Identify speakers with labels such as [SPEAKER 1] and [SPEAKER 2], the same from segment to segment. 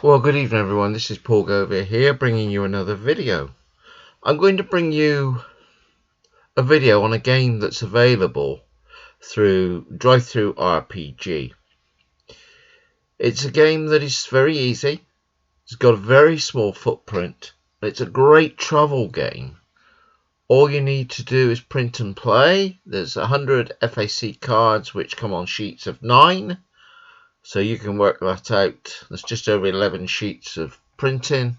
[SPEAKER 1] Well, good evening everyone, this is Paul Govia here bringing you another video. I'm going to bring you a video on a game that's available through Drive-Thru RPG. It's a game that is very easy, it's got a very small footprint, it's a great travel game. All you need to do is print and play. There's 100 FAC cards which come on sheets of 9. So you can work that out. There's just over 11 sheets of printing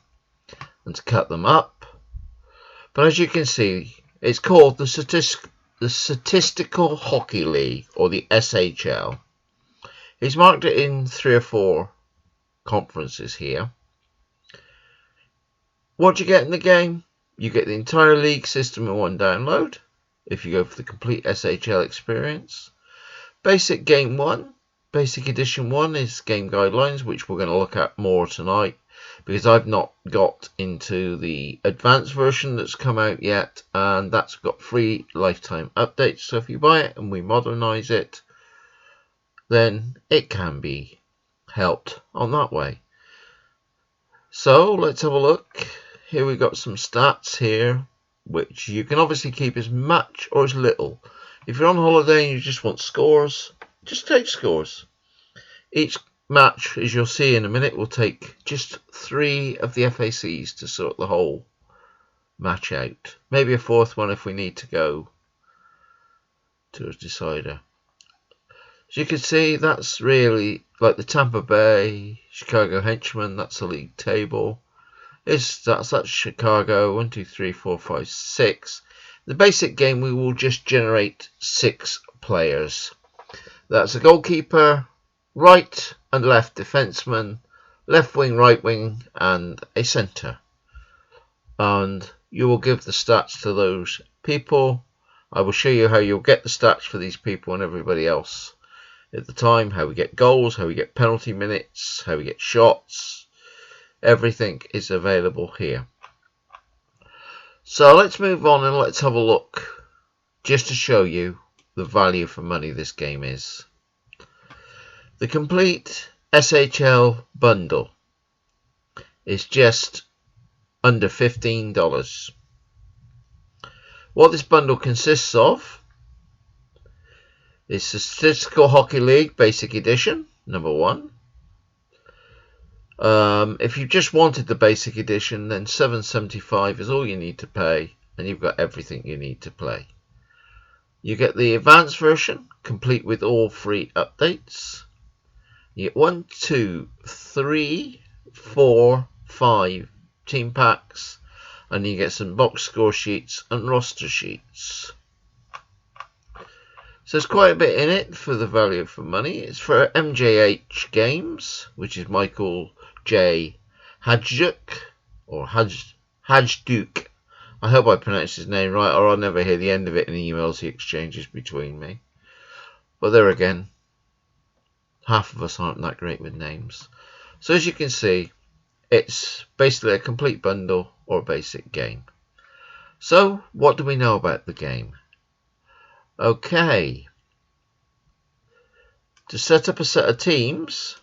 [SPEAKER 1] and to cut them up. But as you can see, it's called the Statistical Hockey League, or the SHL. He's marked it in 3 or 4 conferences here. What do you get in the game? You get the entire league system in one download if you go for the complete SHL experience. Basic Game 1. Basic Edition 1 is game guidelines, which we're going to look at more tonight because I've not got into the advanced version that's come out yet, and that's got free lifetime updates. So if you buy it and we modernize it, then it can be helped on that way. So let's have a look. Here we got some stats here, which you can obviously keep as much or as little. If you're on holiday and you just want scores, just take scores. Each match, as you'll see in a minute, will take just 3 of the FACs to sort the whole match out. Maybe a 4th one if we need to go to a decider. As you can see, that's really like the Tampa Bay, Chicago Henchman. That's the league table. That's Chicago. 1, 2, 3, 4, 5, 6. The basic game, we will just generate 6 players. That's a goalkeeper, right and left defenseman, left wing, right wing, and a centre. And you will give the stats to those people. I will show you how you'll get the stats for these people and everybody else at the time, how we get goals, how we get penalty minutes, how we get shots. Everything is available here. So let's move on and let's have a look just to show you the value for money this game is. The complete SHL bundle is just under $15. What this bundle consists of is the Statistical Hockey League Basic Edition, number 1. If you just wanted the Basic Edition, then $7.75 is all you need to pay, and you've got everything you need to play. You get the advanced version, complete with all free updates. You get 1, 2, 3, 4, 5 team packs, and you get some box score sheets and roster sheets. So there's quite a bit in it for the value for money. It's for MJH Games, which is Michael J. Hajduk, or Hajduk. I hope I pronounced his name right, or I'll never hear the end of it in the emails he exchanges between me. But there again, half of us aren't that great with names. So as you can see, it's basically a complete bundle or a basic game. So what do we know about the game? Okay. To set up a set of teams,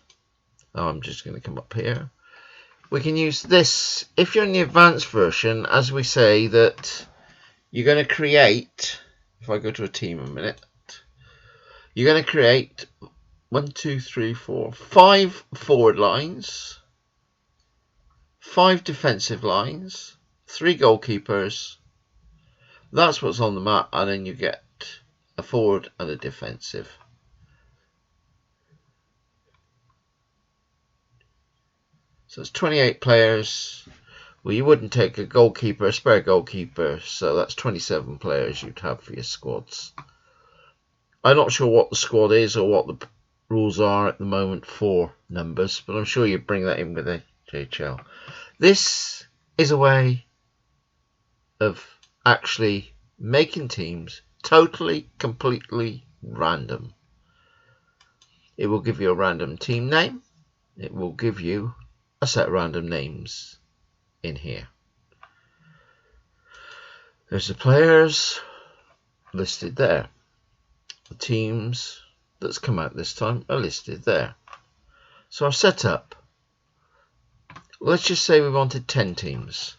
[SPEAKER 1] I'm just going to come up here. We can use this. If you're in the advanced version, as we say, that you're going to create, if I go to a team a minute, you're going to create 1, 2, 3, 4, 5 forward lines, 5 defensive lines, 3 goalkeepers. That's what's on the map, and then you get a forward and a defensive. So it's 28 players. Well, you wouldn't take a goalkeeper, a spare goalkeeper, so that's 27 players you'd have for your squads. I'm not sure what the squad is or what the rules are at the moment for numbers, but I'm sure you bring that in with a JHL. This is a way of actually making teams totally, completely random. It will give you a random team name. It will give you a set of random names in here. There's the players listed there. The teams that's come out this time are listed there. So I've set up Let's just say we wanted 10 teams.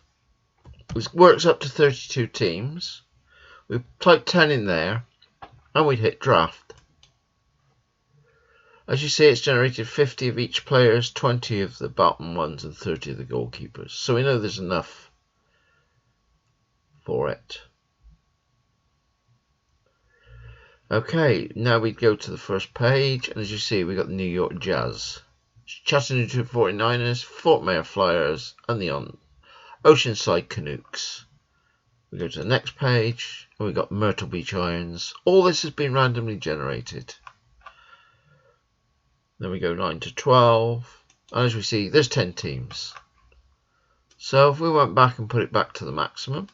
[SPEAKER 1] It works up to 32 teams. We type 10 in there and we'd hit draft. As you see, it's generated 50 of each players, 20 of the bottom ones and 30 of the goalkeepers. So we know there's enough for it. Okay, now we go to the first page, and as you see, we got the New York Jazz, Chattanooga 49ers, Fort Mayor Flyers, and the Oceanside Canucks. We go to the next page, and we got Myrtle Beach Irons. All this has been randomly generated. Then we go 9 to 12, and as we see, there's 10 teams. So if we went back and put it back to the maximum,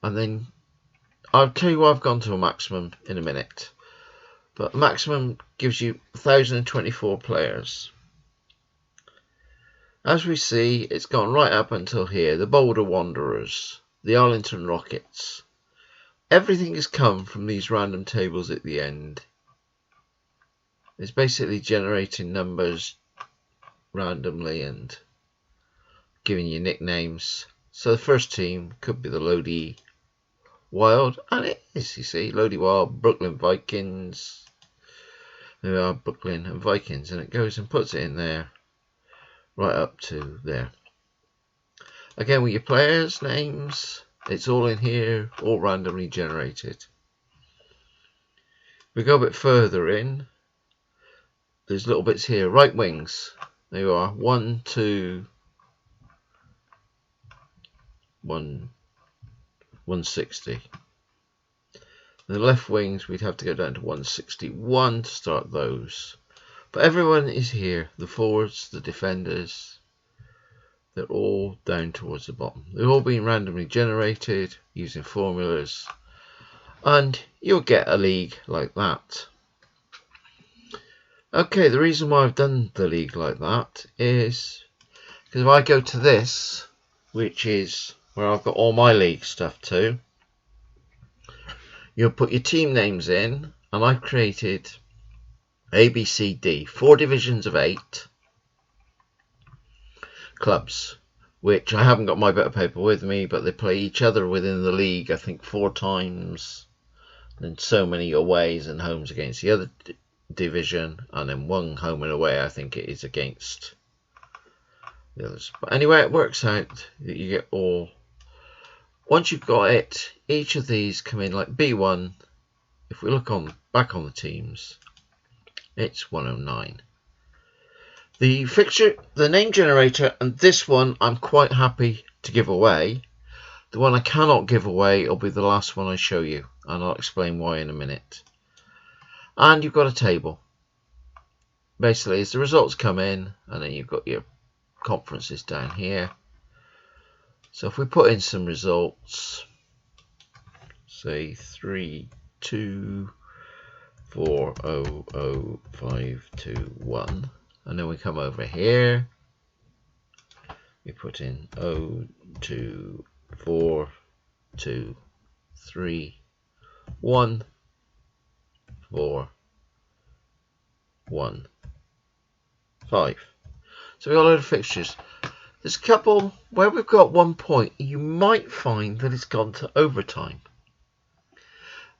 [SPEAKER 1] and then I'll tell you why I've gone to a maximum in a minute. But maximum gives you 1,024 players. As we see, it's gone right up until here. The Boulder Wanderers, the Arlington Rockets. Everything has come from these random tables at the end. It's basically generating numbers randomly and giving you nicknames. So the first team could be the Lodi Wild, and it is, you see, Lodi Wild, Brooklyn Vikings. There are Brooklyn and Vikings, and it goes and puts it in there, right up to there. Again, with your players' names, it's all in here, all randomly generated. We go a bit further in, there's little bits here, right wings. There you are, 1, 2, 160. The left wings, we'd have to go down to 161 to start those. But everyone is here. The forwards, the defenders, they're all down towards the bottom. They've all been randomly generated using formulas. And you'll get a league like that. Okay, the reason why I've done the league like that is because if I go to this, which is where I've got all my league stuff too, you'll put your team names in, and I've created A, B, C, D, 4 divisions of 8 clubs, which I haven't got my bit of paper with me, but they play each other within the league, I think 4 times, and so many aways and homes against the other division, and then 1 home and away I think it is against the others. But anyway, it works out that you get all. Once you've got it, each of these come in like B1. If we look back on the teams, it's 109. The fixture, the name generator, and this one I'm quite happy to give away. The one I cannot give away will be the last one I show you, and I'll explain why in a minute. And you've got a table. Basically, as the results come in, and then you've got your conferences down here. So if we put in some results, say 3, 2, 4, 0, 0, 5, 2, 1, and then we come over here, we put in 0, 2, 4, 2, 3, 1, 4, 1, 5. So we've got a load of fixtures. There's a couple where we've got 1 point. You might find that it's gone to overtime.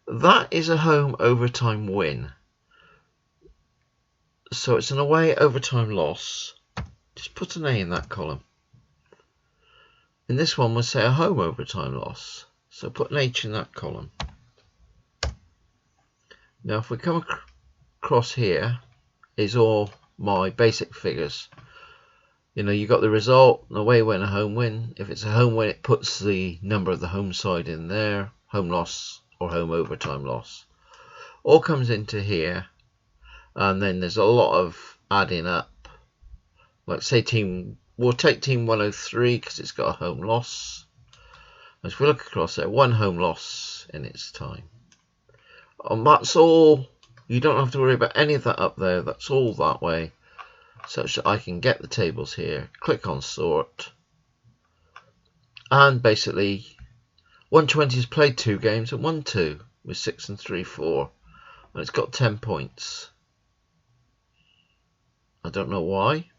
[SPEAKER 1] That is a home overtime win. So it's an away overtime loss. Just put an A in that column. In this one, we'll say a home overtime loss. So put an H in that column. Now, if we come across here, is all my basic figures. You know, you got the result, an away win, a home win. If it's a home win, it puts the number of the home side in there, home loss or home overtime loss. All comes into here, and then there's a lot of adding up. Like say we'll take team 103 because it's got a home loss. As we look across there, 1 home loss in its time. And that's all. You don't have to worry about any of that up there. That's all that way. Such that I can get the tables here, click on sort, and basically 120 has played 2 games and won 2 with 6 and 3, 4, and it's got 10 points. I don't know why.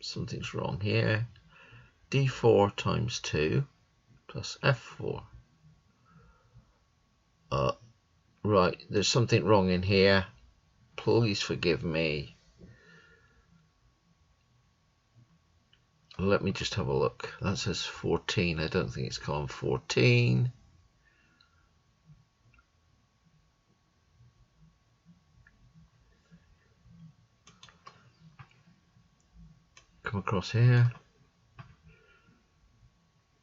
[SPEAKER 1] something's wrong here. D4 times 2 plus F4. Right, there's something wrong in here. Please forgive me. Let me just have a look. That says 14. I don't think it's column 14. Come across here.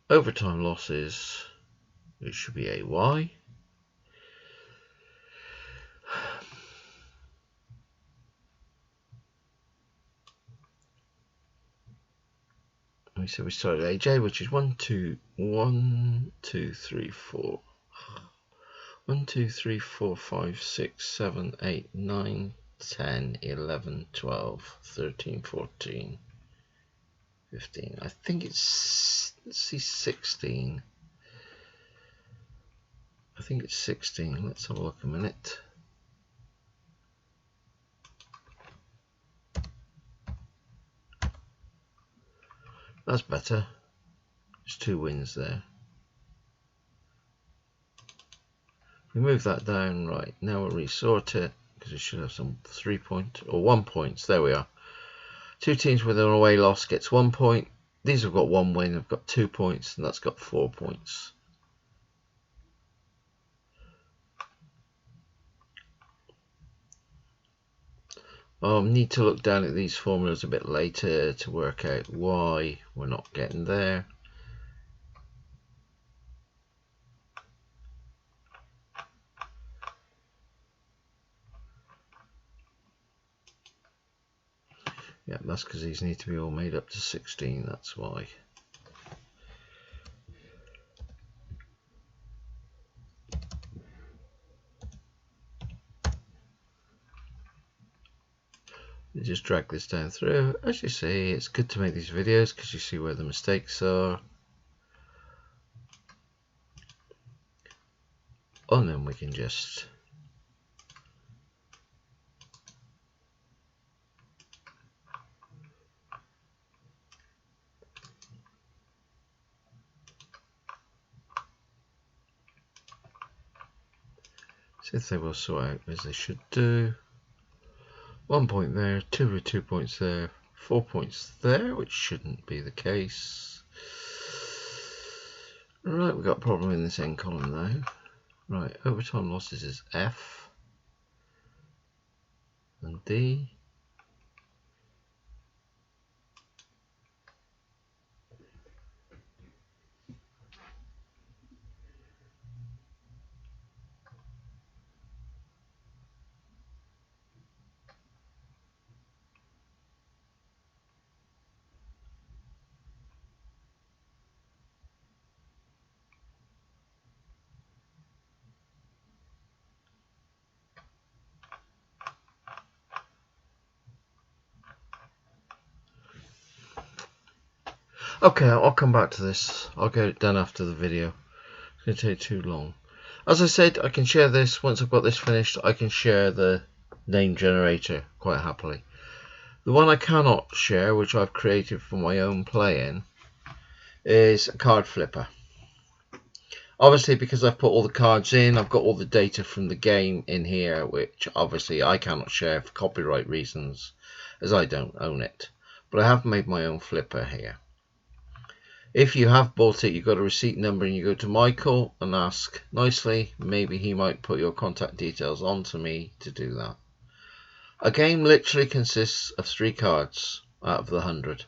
[SPEAKER 1] Overtime losses. It should be AY. So we started AJ, which is 1, 2, 3, 4. 1, 2, 3, 4, 5, 6, 7, 8, 9, 10, 11, 12, 13, 14, 15. I think it's, let's see, 16. I think it's 16. Let's have a look a minute. That's better. There's 2 wins there. We move that down. Right, now we'll resort it because we should have some 3 point or 1 points. There we are. 2 teams with an away loss gets 1 point. These have got 1 win, have got 2 points, and that's got 4 points. I'll need to look down at these formulas a bit later to work out why we're not getting there. Yeah, that's because these need to be all made up to 16, that's why. You just drag this down through. As you see, it's good to make these videos because you see where the mistakes are. And then we can just see if they will sort out as they should do. 1 point there, 2 points there, 4 points there, which shouldn't be the case. Right, we've got a problem in this end column now. Right, overtime losses is F and D. Okay, I'll come back to this. I'll get it done after the video. It's going to take too long. As I said, I can share this. Once I've got this finished, I can share the name generator quite happily. The one I cannot share, which I've created for my own playing, is a card flipper. Obviously, because I've put all the cards in, I've got all the data from the game in here, which obviously I cannot share for copyright reasons, as I don't own it. But I have made my own flipper here. If you have bought it, you've got a receipt number and you go to Michael and ask nicely, maybe he might put your contact details on to me to do that. A game literally consists of 3 cards out of the 100.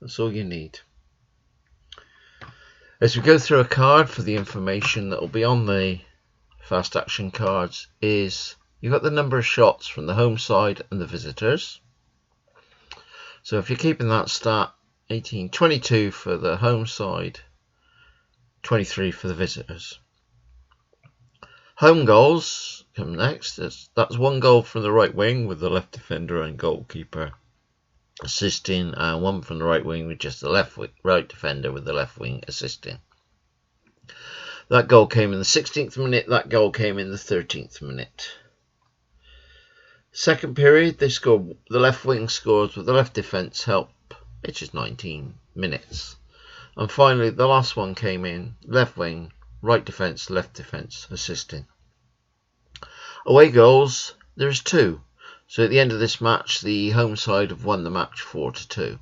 [SPEAKER 1] That's all you need. As we go through a card, for the information that will be on the fast action cards is you've got the number of shots from the home side and the visitors. So if you're keeping that stat, 18, 22 for the home side, 23 for the visitors. Home goals come next. That's 1 goal from the right wing with the left defender and goalkeeper assisting, and 1 from the right wing with just the right defender with the left wing assisting. That goal came in the 16th minute. That goal came in the 13th minute. Second period, they scored. The left wing scores with the left defence help which is 19 minutes. And finally, the last one came in, left wing, right defence, left defence, assisting. Away goals, there's 2. So at the end of this match, the home side have won the match 4-2.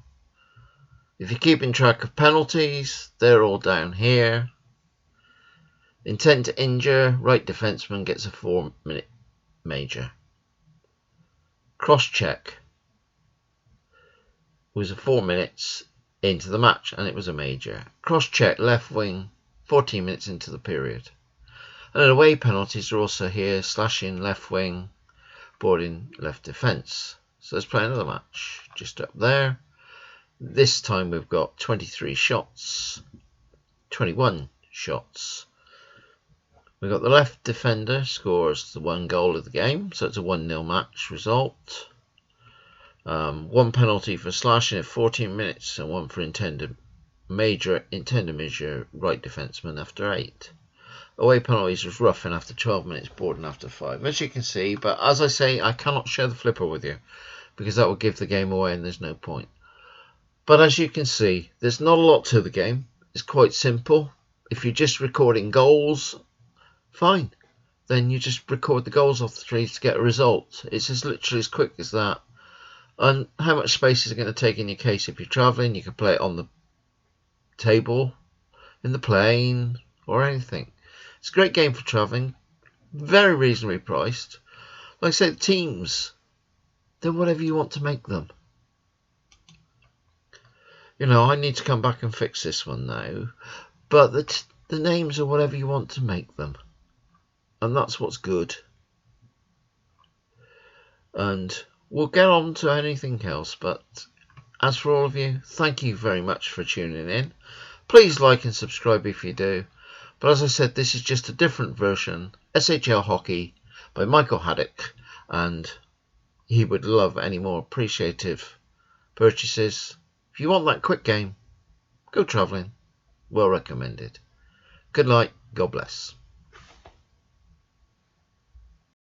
[SPEAKER 1] If you're keeping track of penalties, they're all down here. Intent to injure, right defenceman gets a 4-minute major. Cross-check was a 4 minutes into the match and it was a major. Cross-check, left wing, 14 minutes into the period. And away penalties are also here, slashing left wing, boarding left defence. So let's play another match, just up there. This time we've got 23 shots, 21 shots. We've got the left defender scores the 1 goal of the game, so it's a 1-0 match result. 1 penalty for slashing at 14 minutes and 1 for intended major right defenceman after 8. Away penalties was roughing after 12 minutes, boarding after 5. As you can see, but as I say, I cannot share the flipper with you because that would give the game away and there's no point. But as you can see, there's not a lot to the game. It's quite simple. If you're just recording goals, fine. Then you just record the goals off the trees to get a result. It's just literally as quick as that. And how much space is it going to take in your case? If you're travelling, you can play it on the table, in the plane, or anything. It's a great game for travelling. Very reasonably priced. Like I said, teams, they're whatever you want to make them. You know, I need to come back and fix this one now. But the names are whatever you want to make them. And that's what's good. And we'll get on to anything else. But as for all of you, thank you very much for tuning in. Please like and subscribe if you do. But as I said, this is just a different version. SHL Hockey by Michael Haddock. And he would love any more appreciative purchases. If you want that quick game, go travelling. Well recommended. Good night. God bless.